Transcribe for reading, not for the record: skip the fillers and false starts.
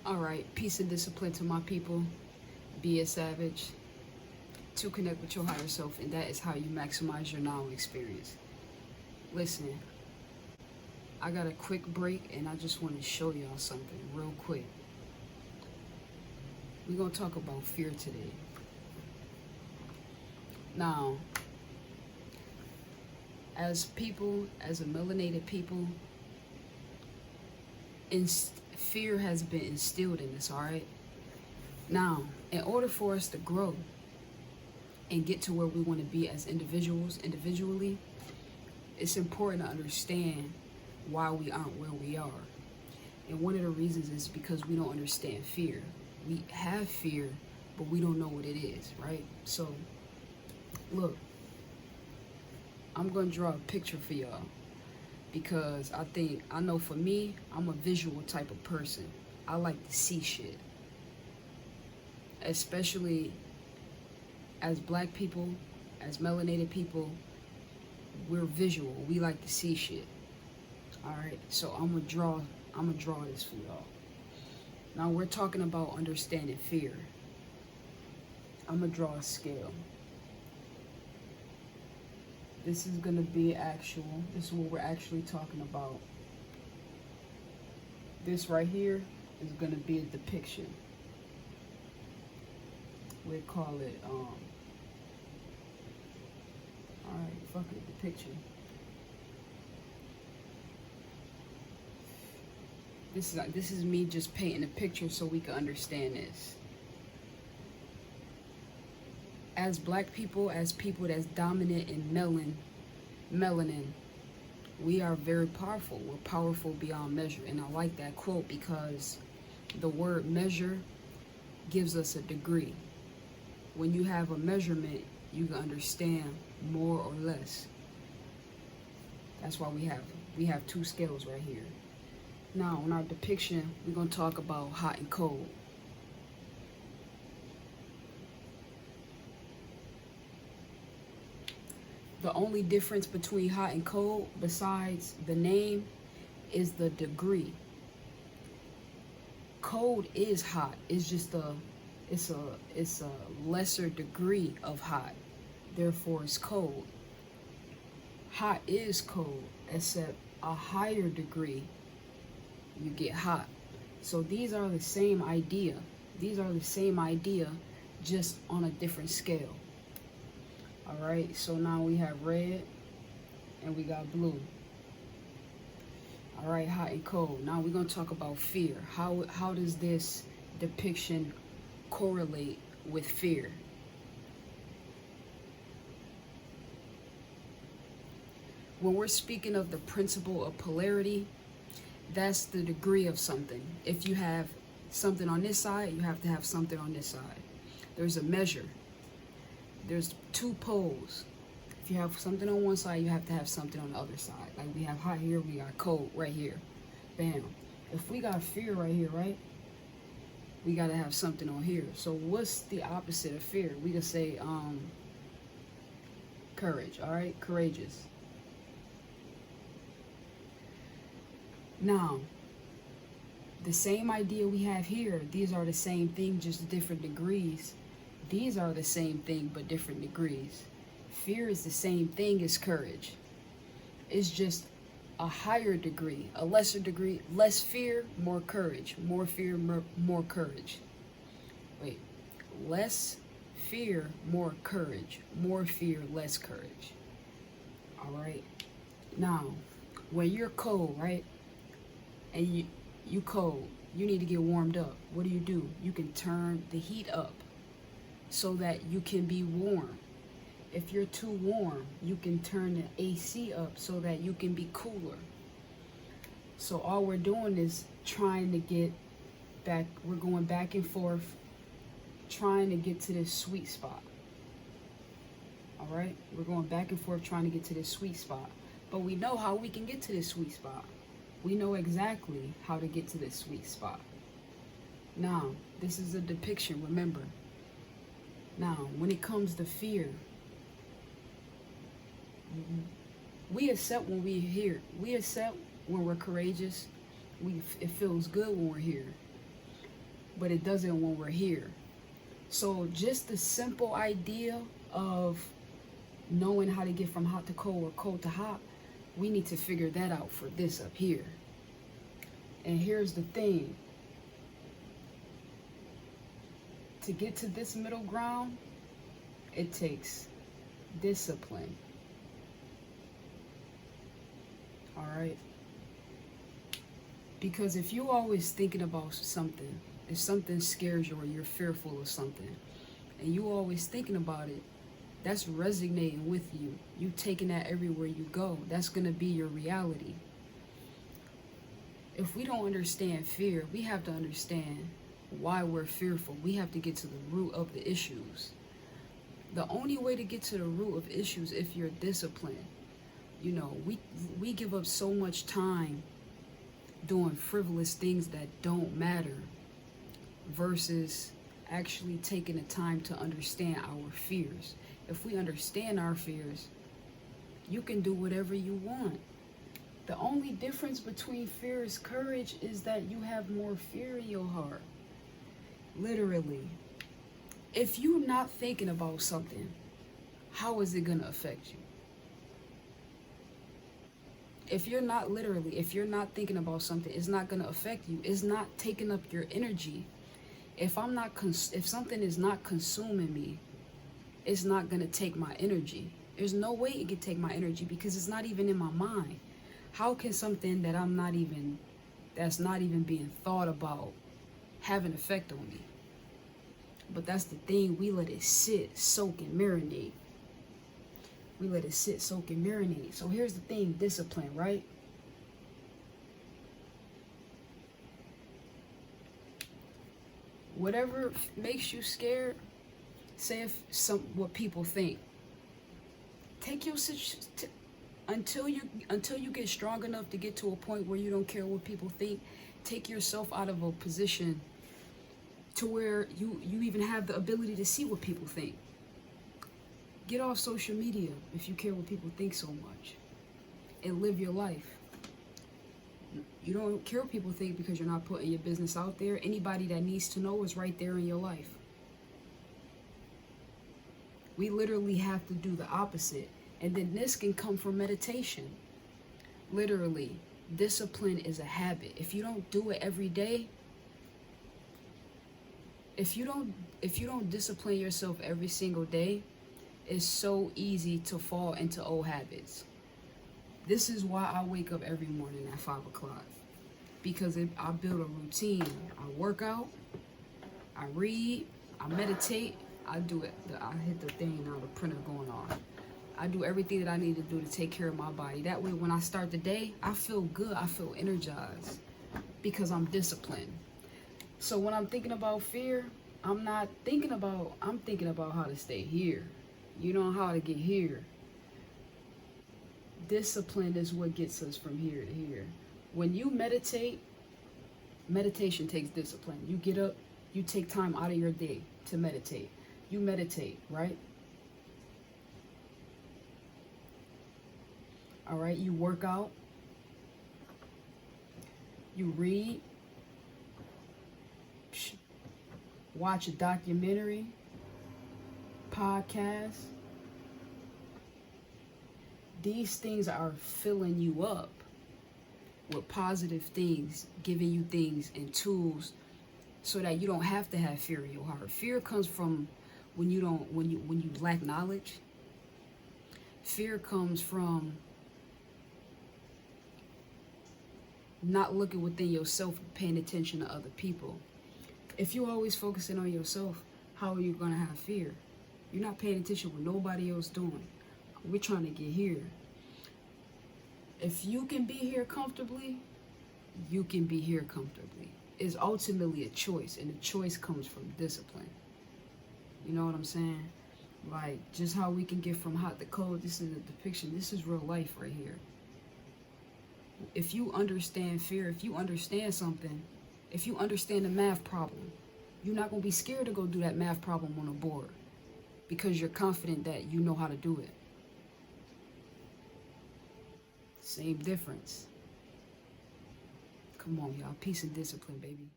Alright, peace and discipline to my people. Be a savage. To connect with your higher self, and that is how you maximize your now experience. Listen, I got a quick break and I just want to show y'all something real quick. We're going to talk about fear today. Now, as people, as a melanated people, fear has been instilled in us, alright? Now, in order for us to grow and get to where we want to be as individuals, individually, it's important to understand why we aren't where we are. And one of the reasons is because we don't understand fear. We have fear, but we don't know what it is, right? So, look, I'm going to draw a picture for y'all because I know for me, I'm a visual type of person. I like to see shit. Especially as black people, as melanated people, we're visual. We like to see shit. Alright, so I'm gonna draw this for y'all. Now we're talking about understanding fear. I'm gonna draw a scale. This is gonna be actual. This is what we're actually talking about. This right here is gonna be a depiction. We call it alright, fuck it, depiction. This is me just painting a picture so we can understand this. As black people, as people that's dominant in melanin, we are very powerful. We're powerful beyond measure. And I like that quote because the word measure gives us a degree. When you have a measurement, you can understand more or less. That's why we have two scales right here. Now, in our depiction, we're going to talk about hot and cold. The only difference between hot and cold, besides the name, is the degree. Cold is hot. It's just it's a lesser degree of hot. Therefore, it's cold. Hot is cold, except a higher degree, you get hot. So these are the same idea. These are the same idea, just on a different scale. Alright, so now we have red and we got blue. Alright, hot and cold. Now we're going to talk about fear. How does this depiction correlate with fear? When we're speaking of the principle of polarity, that's the degree of something. If you have something on this side, you have to have something on this side. There's a measure. There's two poles. If you have something on one side, you have to have something on the other side. Like we have hot here, we got cold right here. Bam. If we got fear right here, right? We got to have something on here. So what's the opposite of fear? We could say courage, all right? Courageous. Now, the same idea we have here, these are the same thing, just different degrees. These are the same thing, but different degrees. Fear is the same thing as courage. It's just a higher degree, a lesser degree, less fear, more courage. More fear, more courage. Wait, less fear, more courage. More fear, less courage. All right. Now, when you're cold, right? And you cold, you need to get warmed up. What do? You can turn the heat up so that you can be warm. If you're too warm, you can turn the AC up so that you can be cooler. So all we're doing is trying to get back, we're going back and forth, trying to get to this sweet spot. All right? We're going back and forth trying to get to this sweet spot. But we know how we can get to this sweet spot. We know exactly how to get to this sweet spot. Now, this is a depiction, remember. Now, when it comes to fear, we accept when we're here. We accept when we're courageous. It feels good when we're here. but it doesn't when we're here. So just the simple idea of knowing how to get from hot to cold or cold to hot, we need to figure that out for this up here. And here's the thing. To get to this middle ground, it takes discipline. All right? Because if you're always thinking about something, if something scares you or you're fearful of something, and you always thinking about it, that's resonating with you. You taking that everywhere you go. That's going to be your reality. If we don't understand fear, we have to understand why we're fearful. We have to get to the root of the issues. The only way to get to the root of issues, if you're disciplined, you know, we give up so much time doing frivolous things that don't matter versus actually taking the time to understand our fears. If we understand our fears, you can do whatever you want. The only difference between fear and courage is that you have more fear in your heart. Literally. If you're not thinking about something, how is it going to affect you? If you're not thinking about something, it's not going to affect you. It's not taking up your energy. If something is not consuming me, it's not going to take my energy. There's no way it can take my energy because it's not even in my mind. How can something that's not even being thought about have an effect on me? But that's the thing, we let it sit, soak, and marinate. We let it sit, soak, and marinate. So here's the thing, discipline, right? Whatever makes you scared, say what people think. Take your until you get strong enough to get to a point where you don't care what people think. Take yourself out of a position to where you even have the ability to see what people think. Get off social media if you care what people think so much, and live your life. You don't care what people think because you're not putting your business out there. Anybody that needs to know is right there in your life. We literally have to do the opposite. And then this can come from meditation. Literally, discipline is a habit. If you don't do it every day, if you don't discipline yourself every single day, it's so easy to fall into old habits. This is why I wake up every morning at 5 o'clock. Because I build a routine. I work out, I read, I meditate, I do it. I hit the thing now, the printer going off. I do everything that I need to do to take care of my body. That way, when I start the day, I feel good. I feel energized because I'm disciplined. So when I'm thinking about fear, I'm thinking about how to stay here. You know, how to get here. Discipline is what gets us from here to here. When you meditate, meditation takes discipline. You get up, you take time out of your day to meditate. You meditate, right? All right, you work out, you read, watch a documentary, podcast. These things are filling you up with positive things, giving you things and tools so that you don't have to have fear in your heart. Fear comes from when you lack knowledge. Fear comes from not looking within yourself and paying attention to other people. If you're always focusing on yourself, how are you going to have fear? You're not paying attention to what nobody else doing. We're trying to get here. If you can be here comfortably, you can be here comfortably. It's ultimately a choice, and the choice comes from discipline. You know what I'm saying? Like, just how we can get from hot to cold, this is a depiction. This is real life right here. If you understand fear, if you understand something, if you understand a math problem, you're not going to be scared to go do that math problem on a board because you're confident that you know how to do it. Same difference. Come on, y'all. Peace and discipline, baby.